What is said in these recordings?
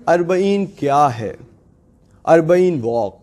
اربعین کیا ہے؟ اربعین واک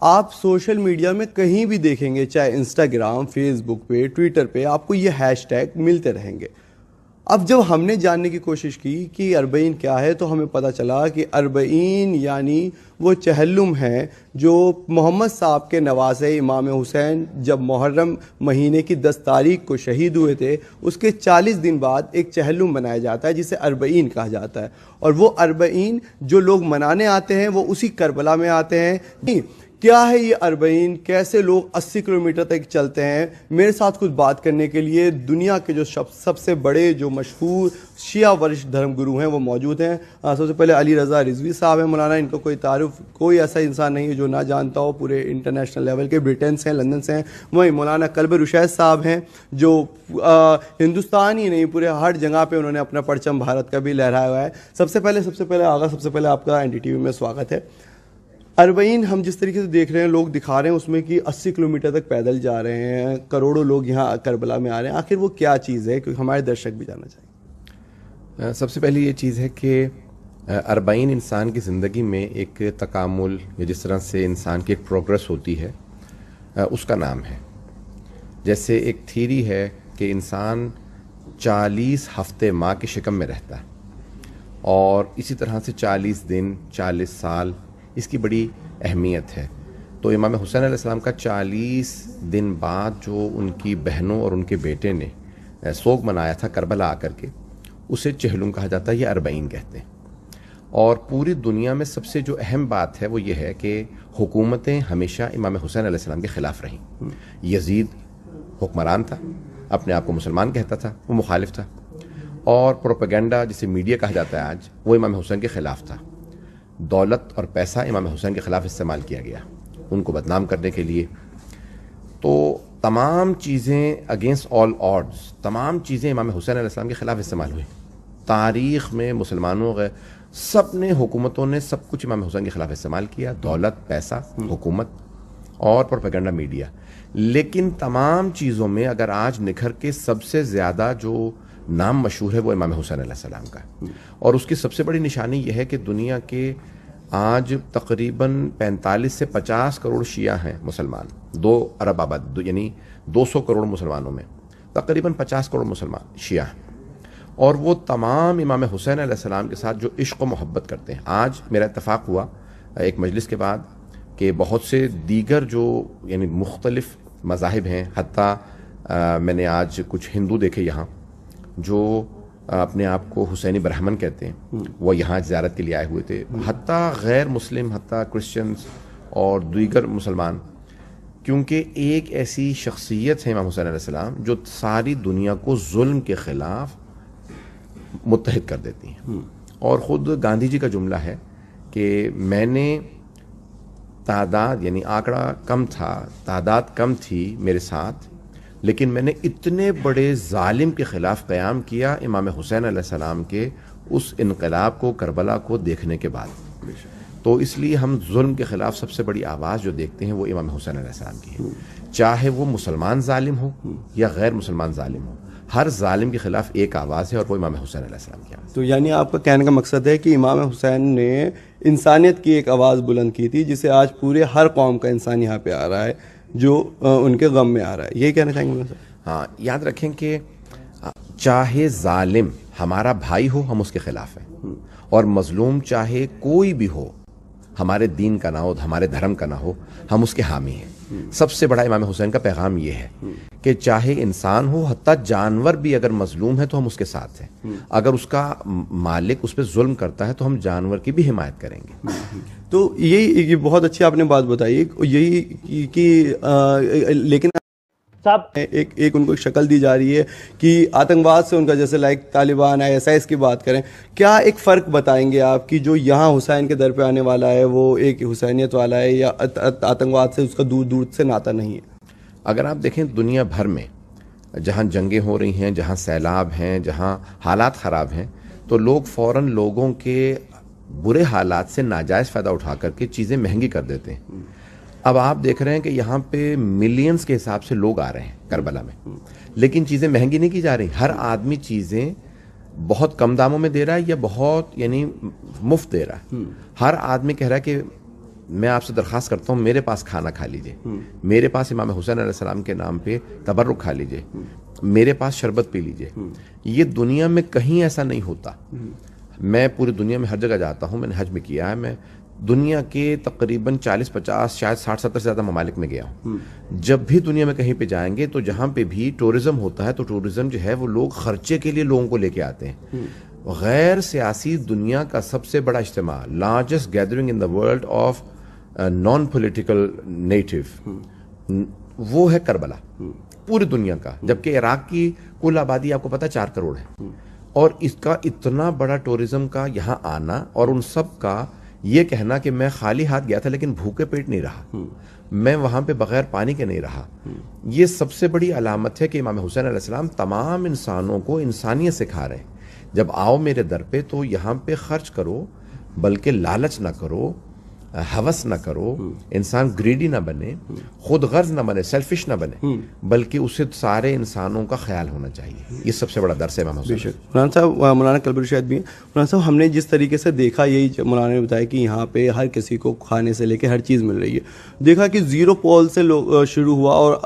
آپ سوشل میڈیا میں کہیں بھی دیکھیں گے، چاہے انسٹاگرام، فیس بک پہ، ٹویٹر پہ، آپ کو یہ ہیش ٹیگ ملتے رہیں گے۔ اب جب ہم نے جاننے کی کوشش کی کہ اربعین کیا ہے تو ہمیں پتہ چلا کہ اربعین یعنی وہ چہلم ہیں جو محمد صاحب کے نواسے امام حسین جب محرم مہینے کی 10 تاریخ کو شہید ہوئے تھے، اس کے 40 دن بعد ایک چہلم منایا جاتا ہے جسے اربعین کہا جاتا ہے، اور وہ اربعین جو لوگ منانے آتے ہیں وہ اسی کربلا میں آتے ہیں۔ کیا ہے یہ اربعین؟ کیسے لوگ 80 کلومیٹر تک چلتے ہیں؟ میرے ساتھ کچھ بات کرنے کے لیے دنیا کے جو سب سے بڑے جو مشہور شیعہ ورش دھرم گرو ہیں وہ موجود ہیں۔ سب سے پہلے علی رضا رضوی صاحب ہیں مولانا، ان کو کوئی تعارف، کوئی ایسا انسان نہیں ہے جو نہ جانتا ہو، پورے انٹرنیشنل لیول کے، برٹن سے ہیں، لندن سے ہیں۔ وہیں مولانا کلب رشید صاحب ہیں جو ہندوستان ہی نہیں پورے ہر جگہ پہ انہوں نے اپنا پرچم بھارت کا بھی لہرایا ہوا ہے۔ سب سے پہلے آپ کا این ڈی ٹی وی میں سواگت ہے۔ اربعین ہم جس طریقے سے دیکھ رہے ہیں، لوگ دکھا رہے ہیں اس میں کہ 80 کلومیٹر تک پیدل جا رہے ہیں، کروڑوں لوگ یہاں کربلا میں آ رہے ہیں، آخر وہ کیا چیز ہے؟ کیونکہ ہمارے درشک بھی جاننا چاہیں۔ سب سے پہلی یہ چیز ہے کہ اربعین انسان کی زندگی میں ایک تکامل یا جس طرح سے انسان کی ایک پروگرس ہوتی ہے اس کا نام ہے۔ جیسے ایک تھیری ہے کہ انسان 40 ہفتے ماں کے شکم میں رہتا ہے، اور اسی طرح سے 40 دن، 40 سال، اس کی بڑی اہمیت ہے۔ تو امام حسین علیہ السلام کا 40 دن بعد جو ان کی بہنوں اور ان کے بیٹے نے سوگ منایا تھا کربلا آ کر کے، اسے چہلم کہا جاتا ہے، یہ اربعین کہتے ہیں۔ اور پوری دنیا میں سب سے جو اہم بات ہے وہ یہ ہے کہ حکومتیں ہمیشہ امام حسین علیہ السلام کے خلاف رہیں۔ یزید حکمران تھا، اپنے آپ کو مسلمان کہتا تھا، وہ مخالف تھا، اور پروپیگنڈا جسے میڈیا کہا جاتا ہے آج، وہ امام حسین کے خلاف تھا۔ دولت اور پیسہ امام حسین کے خلاف استعمال کیا گیا ان کو بدنام کرنے کے لیے۔ تو تمام چیزیں اگینسٹ آل آڈز، تمام چیزیں امام حسین علیہ السلام کے خلاف استعمال ہوئی۔ تاریخ میں مسلمانوں سب نے، حکومتوں نے سب کچھ امام حسین کے خلاف استعمال کیا، دولت، پیسہ، حکومت اور پروپیگنڈا میڈیا۔ لیکن تمام چیزوں میں اگر آج نکھر کے سب سے زیادہ جو نام مشہور ہے وہ امام حسین علیہ السلام کا، اور اس کی سب سے بڑی نشانی یہ ہے کہ دنیا کے آج تقریباً 45 سے 50 کروڑ شیعہ ہیں مسلمان، 2 ارب آباد، یعنی 200 کروڑ مسلمانوں میں تقریباً 50 کروڑ مسلمان شیعہ ہیں، اور وہ تمام امام حسین علیہ السلام کے ساتھ جو عشق و محبت کرتے ہیں۔ آج میرا اتفاق ہوا ایک مجلس کے بعد کہ بہت سے دیگر جو یعنی مختلف مذاہب ہیں، حتیٰ میں نے آج کچھ ہندو دیکھے یہاں جو اپنے آپ کو حسینی برہمن کہتے ہیں، وہ یہاں زیارت کے لیے آئے ہوئے تھے، حتیٰ غیر مسلم، حتیٰ کرسچنز اور دیگر مسلمان، کیونکہ ایک ایسی شخصیت ہے امام حسین علیہ السلام جو ساری دنیا کو ظلم کے خلاف متحد کر دیتی ہیں۔ اور خود گاندھی جی کا جملہ ہے کہ میں نے تعداد، یعنی آنکڑا کم تھا، تعداد کم تھی میرے ساتھ، لیکن میں نے اتنے بڑے ظالم کے خلاف قیام کیا امام حسین علیہ السلام کے اس انقلاب کو، کربلا کو دیکھنے کے بعد۔ تو اس لیے ہم ظلم کے خلاف سب سے بڑی آواز جو دیکھتے ہیں وہ امام حسین علیہ السلام کی ہے، چاہے وہ مسلمان ظالم ہو یا غیر مسلمان ظالم ہو، ہر ظالم کے خلاف ایک آواز ہے اور وہ امام حسین علیہ السلام کی آواز۔ تو یعنی آپ کا کہنے کا مقصد ہے کہ امام حسین نے انسانیت کی ایک آواز بلند کی تھی جسے آج پورے ہر قوم کا انسان یہاں پہ آ رہا ہے جو ان کے غم میں آ رہا ہے، یہی کہنا چاہیں گے؟ ہاں، یاد رکھیں کہ چاہے ظالم ہمارا بھائی ہو ہم اس کے خلاف ہیں، اور مظلوم چاہے کوئی بھی ہو، ہمارے دین کا نہ ہو، ہمارے دھرم کا نہ ہو، ہم اس کے حامی ہیں۔ سب سے بڑا امام حسین کا پیغام یہ ہے کہ چاہے انسان ہو، حتیٰ جانور بھی اگر مظلوم ہے تو ہم اس کے ساتھ ہیں، اگر اس کا مالک اس پہ ظلم کرتا ہے تو ہم جانور کی بھی حمایت کریں گے۔ تو یہی بہت اچھی آپ نے بات بتائی، یہی کہ لیکن صاحب ایک ان کو شکل دی جا رہی ہے کہ آتنکواد سے ان کا، جیسے لائک طالبان ہے، ISIS کی بات کریں، کیا ایک فرق بتائیں گے آپ کہ جو یہاں حسین کے در پہ آنے والا ہے وہ ایک حسینیت والا ہے یا آتنکواد سے اس کا دور دور سے ناتا نہیں ہے؟ اگر آپ دیکھیں دنیا بھر میں جہاں جنگیں ہو رہی ہیں، جہاں سیلاب ہیں، جہاں حالات خراب ہیں، تو لوگ فوراً لوگوں کے برے حالات سے ناجائز فائدہ اٹھا کر کے چیزیں مہنگی کر دیتے ہیں۔ اب آپ دیکھ رہے ہیں کہ یہاں پہ ملینز کے حساب سے لوگ آ رہے ہیں کربلا میں، لیکن چیزیں مہنگی نہیں کی جا رہی، ہر آدمی چیزیں بہت کم داموں میں دے رہا ہے یا بہت یعنی مفت دے رہا ہے. ہر آدمی کہہ رہا ہے کہ میں آپ سے درخواست کرتا ہوں میرے پاس کھانا کھا لیجئے, میرے پاس امام حسین علیہ السلام کے نام پہ تبرک کھا لیجئے, میرے پاس شربت پی لیجئے. یہ دنیا میں کہیں ایسا نہیں ہوتا. میں پوری دنیا میں ہر جگہ جاتا ہوں, میں نے حج میں کیا ہے, میں دنیا کے تقریباً 40-50 شاید 60-70 سے زیادہ ممالک میں گیا ہوں. جب بھی دنیا میں کہیں پہ جائیں گے تو جہاں پہ بھی ٹورزم ہوتا ہے تو ٹورزم جو ہے وہ لوگ خرچے کے لیے لوگوں کو لے کے آتے ہیں. غیر سیاسی دنیا کا سب سے بڑا اجتماع, largest gathering in the world of non political نیٹو, وہ ہے کربلا پوری دنیا کا. جبکہ عراق کی کل آبادی آپ کو پتا 4 کروڑ ہے, اور اس کا اتنا بڑا ٹورزم کا یہاں آنا اور ان سب کا یہ کہنا کہ میں خالی ہاتھ گیا تھا لیکن بھوکے پیٹ نہیں رہا, میں وہاں پہ بغیر پانی کے نہیں رہا, یہ سب سے بڑی علامت ہے کہ امام حسین علیہ السلام تمام انسانوں کو انسانیت سکھا رہے ہیں. جب آؤ میرے در پہ تو یہاں پہ خرچ کرو, بلکہ لالچ نہ کرو, ہوس نہ کرو, انسان گریڈی نہ بنے, خود غرض نہ بنے, سیلفش نہ بنے, بلکہ اسے سارے انسانوں کا خیال ہونا چاہیے. یہ سب سے بڑا درس ہے امام حسین. مولانا صاحب, مولانا کلب شاید بھی ہیں. مولانا صاحب, ہم نے جس طریقے سے دیکھا, یہی مولانا نے بتایا کہ یہاں پہ ہر کسی کو کھانے سے لے کے ہر چیز مل رہی ہے. دیکھا کہ 0 پول سے شروع ہوا اور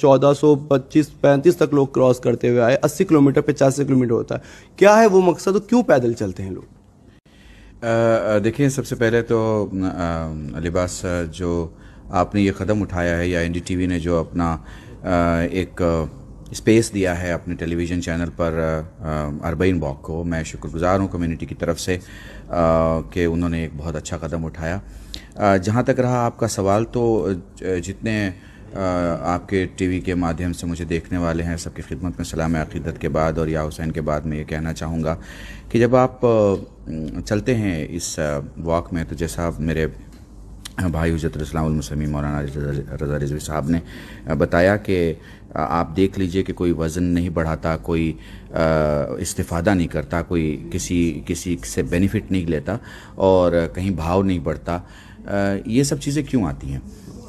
1425-35 تک لوگ کراس کرتے ہوئے آئے. 80 کلومیٹر 85 کلومیٹر ہوتا ہے. کیا ہے وہ مقصد اور کیوں پیدل چلتے ہیں لوگ؟ دیکھیں, سب سے پہلے تو لباس جو آپ نے یہ قدم اٹھایا ہے, یا این ڈی ٹی وی نے جو اپنا ایک اسپیس دیا ہے اپنے ٹیلی ویژن چینل پر اربعین واک کو, میں شکر گزار ہوں کمیونٹی کی طرف سے کہ انہوں نے ایک بہت اچھا قدم اٹھایا. جہاں تک رہا آپ کا سوال, تو جتنے آپ کے ٹی وی کے مادھیم سے مجھے دیکھنے والے ہیں, سب کی خدمت میں سلام عقیدت کے بعد اور یا حسین کے بعد میں یہ کہنا چاہوں گا کہ جب آپ چلتے ہیں اس واک میں, تو جیسا میرے بھائی حجت الاسلام المسلمین مولانا رضا رضوی صاحب نے بتایا کہ آپ دیکھ لیجئے کہ کوئی وزن نہیں بڑھاتا, کوئی استفادہ نہیں کرتا, کوئی کسی سے بینیفٹ نہیں لیتا, اور کہیں بھاؤ نہیں بڑھتا. یہ سب چیزیں کیوں آتی ہیں؟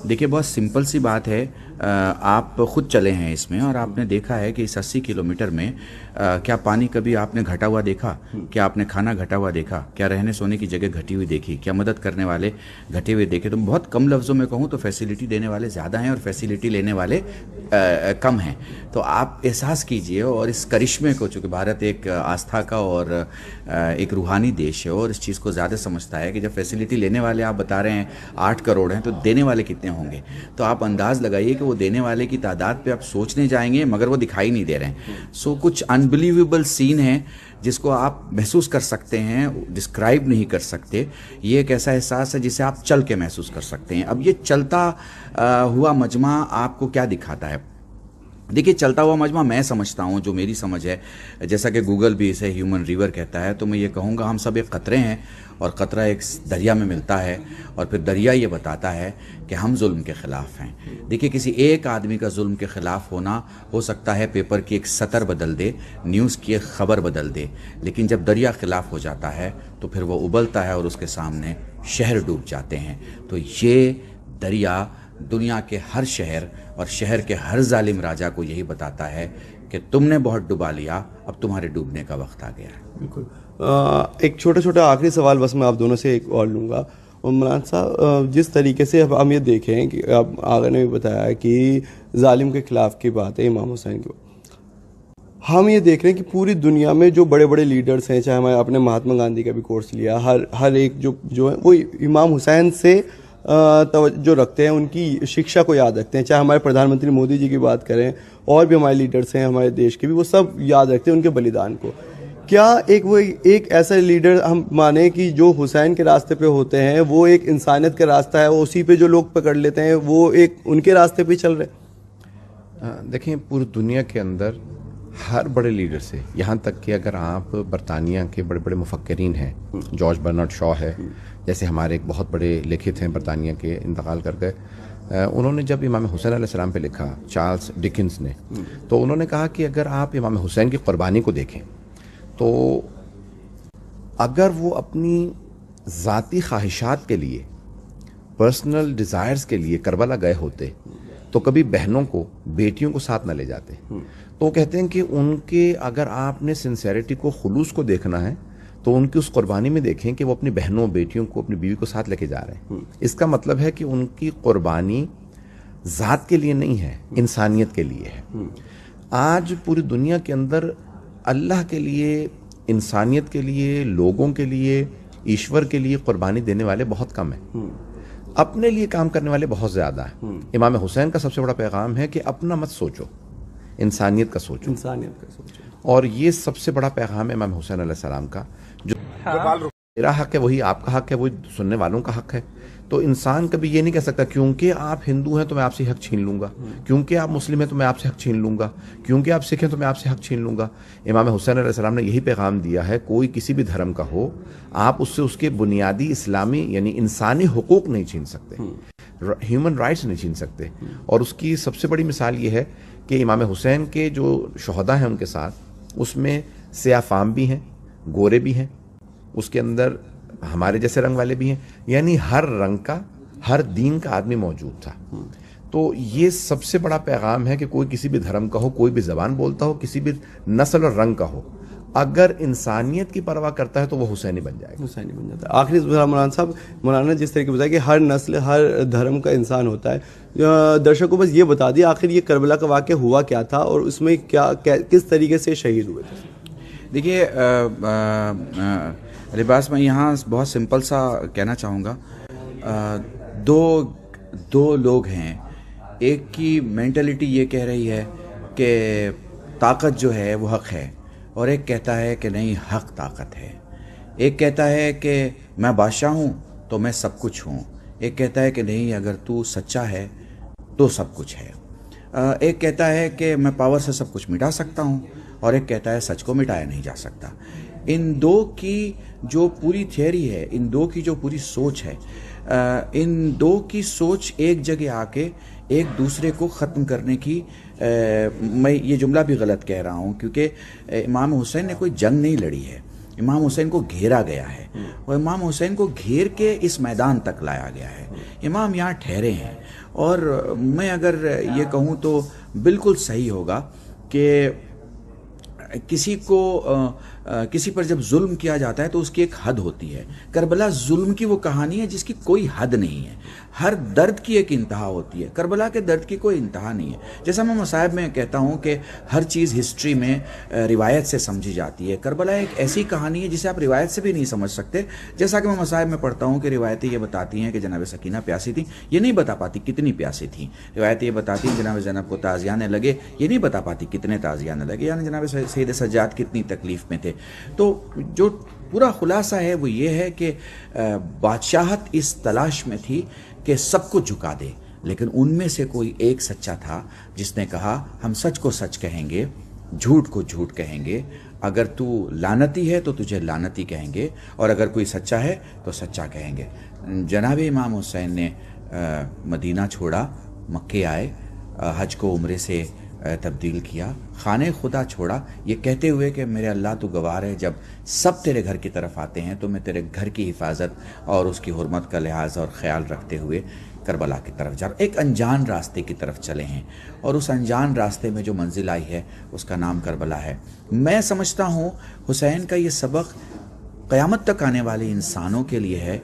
دیکھیے, بہت سمپل سی بات ہے. آپ خود چلے ہیں اس میں, اور آپ نے دیکھا ہے کہ اس 80 کلومیٹر میں کیا پانی کبھی آپ نے گھٹا ہوا دیکھا؟ کیا آپ نے کھانا گھٹا ہوا دیکھا؟ کیا رہنے سونے کی جگہ گھٹی ہوئی دیکھی؟ کیا مدد کرنے والے گھٹے ہوئے دیکھے؟ تو بہت کم لفظوں میں کہوں تو فیسیلیٹی دینے والے زیادہ ہیں اور فیسیلیٹی لینے والے کم ہیں. تو آپ احساس کیجئے, اور اس کرشمے کو, چونکہ بھارت ایک آستھا کا اور ایک روحانی دیش ہے اور اس چیز کو زیادہ سمجھتا ہے, کہ جب فیسیلیٹی لینے والے آپ بتا رہے ہیں 8 کروڑ ہیں, تو دینے والے کتنے ہوں گے؟ تو آپ انداز لگائیے کہ وہ دینے والے کی تعداد پہ آپ سوچنے جائیں گے مگر وہ دکھائی نہیں دے رہے ہیں. سو کچھ انبلیویبل سین ہے جس کو آپ محسوس کر سکتے ہیں, ڈسکرائب نہیں کر سکتے. یہ ایک ایسا احساس ہے جسے آپ چل کے محسوس کر سکتے ہیں. اب یہ چلتا ہوا مجمع آپ کو کیا دکھاتا ہے؟ دیکھیے, چلتا ہوا مجمع میں سمجھتا ہوں, جو میری سمجھ ہے, جیسا کہ گوگل بھی اسے ہیومن ریور کہتا ہے, تو میں یہ کہوں گا ہم سب ایک قطرے ہیں, اور قطرہ ایک دریا میں ملتا ہے, اور پھر دریا یہ بتاتا ہے کہ ہم ظلم کے خلاف ہیں. دیکھیے, کسی ایک آدمی کا ظلم کے خلاف ہونا ہو سکتا ہے پیپر کی ایک سطر بدل دے, نیوز کی ایک خبر بدل دے, لیکن جب دریا خلاف ہو جاتا ہے تو پھر وہ ابلتا ہے اور اس کے سامنے شہر ڈوب جاتے ہیں. تو یہ دریا دنیا کے ہر شہر اور شہر کے ہر ظالم راجا کو یہی بتاتا ہے کہ تم نے بہت ڈبا لیا, اب تمہارے ڈوبنے کا وقت آ گیا ہے. بالکل. ایک چھوٹا آخری سوال بس میں آپ دونوں سے ایک اور لوں گا. مولانا صاحب, جس طریقے سے اب ہم یہ دیکھیں کہ اب آغا نے بھی بتایا کہ ظالم کے خلاف کی بات ہے, امام حسین کی, ہم یہ دیکھ رہے ہیں کہ پوری دنیا میں جو بڑے بڑے لیڈرز ہیں, چاہے ہمارے آپ نے مہاتما گاندھی کا بھی کورس لیا, ہر ایک جو ہے وہ امام حسین سے توجہ رکھتے ہیں, ان کی شکشا کو یاد رکھتے ہیں. چاہے ہمارے پردھان منتری مودی جی کی بات کریں, اور بھی ہمارے لیڈرز ہیں ہمارے دیش کے بھی, وہ سب یاد رکھتے ہیں ان کے بلیدان کو. کیا ایک ایسا لیڈر ہم مانیں کہ جو حسین کے راستے پہ ہوتے ہیں, وہ ایک انسانیت کا راستہ ہے, اسی پہ جو لوگ پکڑ لیتے ہیں وہ ایک ان کے راستے پہ چل رہے؟ دیکھیں, پوری دنیا کے اندر ہر بڑے لیڈر سے, یہاں تک کہ اگر آپ برطانیہ کے بڑے بڑے مفکرین ہیں, جارج برنارڈ شاء ہے, جیسے ہمارے ایک بہت بڑے لکھت ہیں برطانیہ کے, انتقال کر گئے, انہوں نے جب امام حسین علیہ السلام پہ لکھا, چارلز ڈکنز نے, تو انہوں نے کہا کہ اگر آپ امام حسین کی قربانی کو دیکھیں تو اگر وہ اپنی ذاتی خواہشات کے لیے, پرسنل ڈیزائرز کے لیے کربلا گئے ہوتے تو کبھی بہنوں کو بیٹیوں کو ساتھ نہ لے جاتے. تو وہ کہتے ہیں کہ ان کے اگر آپ نے سنسیریٹی کو خلوص کو دیکھنا ہے تو ان کی اس قربانی میں دیکھیں کہ وہ اپنی بہنوں بیٹیوں کو اپنی بیوی کو ساتھ لے کے جا رہے ہیں. اس کا مطلب ہے کہ ان کی قربانی ذات کے لیے نہیں ہے, انسانیت کے لیے ہے. آج پوری دنیا کے اندر اللہ کے لیے, انسانیت کے لیے, لوگوں کے لیے, ایشور کے لیے قربانی دینے والے بہت کم ہیں. اپنے لیے کام کرنے والے بہت زیادہ ہیں. امام حسین کا سب سے بڑا پیغام ہے کہ اپنا مت سوچو, انسانیت کا سوچو. اور یہ سب سے بڑا پیغام ہے امام حسین علیہ السلام کا. جو میرا حق ہے وہی آپ کا حق ہے, وہی سننے والوں کا حق ہے. تو انسان کبھی یہ نہیں کہہ سکتا کیونکہ آپ ہندو ہیں تو میں آپ سے حق چھین لوں گا, کیونکہ آپ مسلم ہیں تو میں آپ سے حق چھین لوں گا, کیونکہ آپ سکھ ہیں تو میں آپ سے حق چھین لوں گا. امام حسین علیہ السلام نے یہی پیغام دیا ہے, کوئی کسی بھی دھرم کا ہو, آپ اس سے اس کے بنیادی اسلامی یعنی انسانی حقوق نہیں چھین سکتے, ہیومن رائٹس نہیں چھین سکتے. اور اس کی سب سے بڑی مثال یہ ہے کہ امام حسین کے جو شہداء ہیں ان کے ساتھ, اس میں سیاہ فام بھی ہیں, گورے بھی ہیں, اس کے اندر ہمارے جیسے رنگ والے بھی ہیں, یعنی ہر رنگ کا, ہر دین کا آدمی موجود تھا. تو یہ سب سے بڑا پیغام ہے کہ کوئی کسی بھی دھرم کا ہو, کوئی بھی زبان بولتا ہو, کسی بھی نسل اور رنگ کا ہو, اگر انسانیت کی پرواہ کرتا ہے تو وہ حسینی بن جائے گا, حسینی بن جاتا ہے. آخری مولانا صاحب, مولانا جس طریقے بتایا کہ ہر نسل, ہر دھرم کا انسان ہوتا ہے, درشک کو بس یہ بتا دیا آخر یہ کربلا کا واقعہ ہوا کیا تھا اور اس میں کیا کس طریقے سے شہید ہوئے تھے. دیکھیے لباس, میں یہاں بہت سمپل سا کہنا چاہوں گا. دو لوگ ہیں, ایک کی مینٹلٹی یہ کہہ رہی ہے کہ طاقت جو ہے وہ حق ہے, اور ایک کہتا ہے کہ نہیں, حق طاقت ہے. ایک کہتا ہے کہ میں بادشاہ ہوں تو میں سب کچھ ہوں, ایک کہتا ہے کہ نہیں, اگر تو سچا ہے تو سب کچھ ہے. ایک کہتا ہے کہ میں پاور سے سب کچھ مٹا سکتا ہوں, اور ایک کہتا ہے سچ کو مٹایا نہیں جا سکتا. ان دو کی جو پوری تھیوری ہے, ان دو کی جو پوری سوچ ہے, ان دو کی سوچ ایک جگہ آ کے ایک دوسرے کو ختم کرنے کی, میں یہ جملہ بھی غلط کہہ رہا ہوں کیونکہ امام حسین نے کوئی جنگ نہیں لڑی ہے, امام حسین کو گھیرا گیا ہے, اور امام حسین کو گھیر کے اس میدان تک لایا گیا ہے. امام یہاں ٹھہرے ہیں, اور میں اگر یہ کہوں تو بالکل صحیح ہوگا کہ کسی پر جب ظلم کیا جاتا ہے تو اس کی ایک حد ہوتی ہے. کربلا ظلم کی وہ کہانی ہے جس کی کوئی حد نہیں ہے. ہر درد کی ایک انتہا ہوتی ہے, کربلا کے درد کی کوئی انتہا نہیں ہے. جیسا میں مصائب میں کہتا ہوں کہ ہر چیز ہسٹری میں روایت سے سمجھی جاتی ہے, کربلا ایک ایسی کہانی ہے جسے آپ روایت سے بھی نہیں سمجھ سکتے. جیسا کہ میں مصائب میں پڑھتا ہوں کہ روایتیں یہ بتاتی ہیں کہ جناب سکینہ پیاسی تھیں, یہ نہیں بتا پاتی کتنی پیاسی تھیں. روایتیں یہ بتاتی ہیں جناب زینب کو تازیانے لگے, یہ نہیں بتا پاتی کتنے تازیانے لگے, یعنی جناب سید سجاد کتنی تکلیف میں تھے. تو جو پورا خلاصہ ہے وہ یہ ہے کہ بادشاہت اس تلاش میں تھی کہ سب کو جھکا دے, لیکن ان میں سے کوئی ایک سچا تھا جس نے کہا ہم سچ کو سچ کہیں گے, جھوٹ کو جھوٹ کہیں گے. اگر تو لعنتی ہے تو تجھے لعنتی کہیں گے, اور اگر کوئی سچا ہے تو سچا کہیں گے. جناب امام حسین نے مدینہ چھوڑا, مکے آئے, حج کو عمرے سے تبدیل کیا, خانہ خدا چھوڑا, یہ کہتے ہوئے کہ میرے اللہ تو گوار ہے, جب سب تیرے گھر کی طرف آتے ہیں تو میں تیرے گھر کی حفاظت اور اس کی حرمت کا لحاظ اور خیال رکھتے ہوئے کربلا کی طرف جا رہا. ایک انجان راستے کی طرف چلے ہیں, اور اس انجان راستے میں جو منزل آئی ہے اس کا نام کربلا ہے. میں سمجھتا ہوں حسین کا یہ سبق قیامت تک آنے والے انسانوں کے لیے ہے.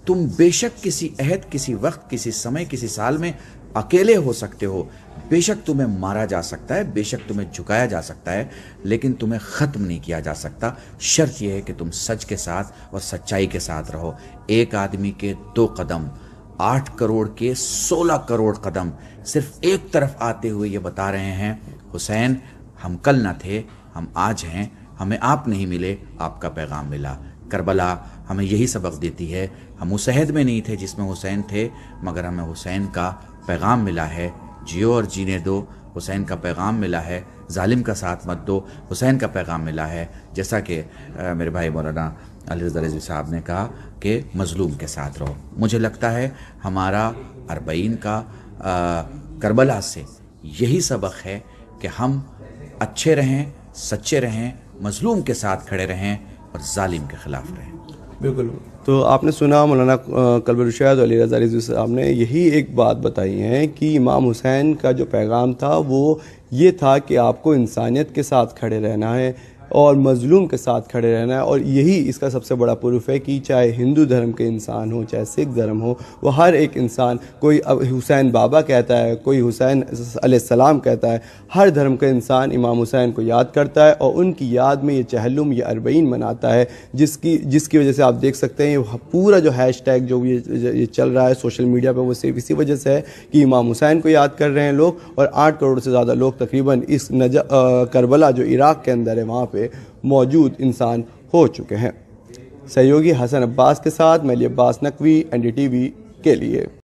تم بے شک کسی عہد, کسی وقت, کسی سمے, کسی سال میں اکیلے ہو سکتے ہو, بے شک تمہیں مارا جا سکتا ہے, بے شک تمہیں جھکایا جا سکتا ہے, لیکن تمہیں ختم نہیں کیا جا سکتا. شرط یہ ہے کہ تم سچ کے ساتھ اور سچائی کے ساتھ رہو. ایک آدمی کے 2 قدم, 8 کروڑ کے 16 کروڑ قدم صرف ایک طرف آتے ہوئے یہ بتا رہے ہیں, حسین ہم کل نہ تھے, ہم آج ہیں, ہمیں آپ نہیں ملے, آپ کا پیغام ملا. کربلا ہمیں یہی سبق دیتی ہے, ہم اس عہد میں نہیں تھے جس میں حسین تھے, مگر ہمیں حسین کا پیغام ملا ہے, جیو اور جینے دو. حسین کا پیغام ملا ہے, ظالم کا ساتھ مت دو. حسین کا پیغام ملا ہے, جیسا کہ میرے بھائی مولانا علی رضا رضوی صاحب نے کہا کہ مظلوم کے ساتھ رہو. مجھے لگتا ہے ہمارا 40 کا کربلا سے یہی سبق ہے کہ ہم اچھے رہیں, سچے رہیں, مظلوم کے ساتھ کھڑے رہیں اور ظالم کے خلاف رہیں. بالکل. تو آپ نے سنا مولانا قلب الرشید علی رضا رضوی صاحب نے یہی ایک بات بتائی ہے کہ امام حسین کا جو پیغام تھا وہ یہ تھا کہ آپ کو انسانیت کے ساتھ کھڑے رہنا ہے اور مظلوم کے ساتھ کھڑے رہنا ہے، اور یہی اس کا سب سے بڑا پروف ہے کہ چاہے ہندو دھرم کے انسان ہو، چاہے سکھ دھرم ہو، وہ ہر ایک انسان، کوئی حسین بابا کہتا ہے، کوئی حسین علیہ السلام کہتا ہے، ہر دھرم کا انسان امام حسین کو یاد کرتا ہے اور ان کی یاد میں یہ چہلم، یہ اربعین مناتا ہے، جس کی وجہ سے آپ دیکھ سکتے ہیں پورا جو ہیش ٹیگ جو یہ چل رہا ہے سوشل میڈیا پہ، وہ صرف اسی وجہ سے ہے کہ امام حسین کو یاد کر رہے ہیں لوگ، اور 8 کروڑ سے زیادہ لوگ تقریباً اس کربلا جو عراق کے اندر ہے وہاں پہ موجود انسان ہو چکے ہیں۔ سہیوگی حسن عباس کے ساتھ میں علی عباس نقوی، NDTV کے لیے۔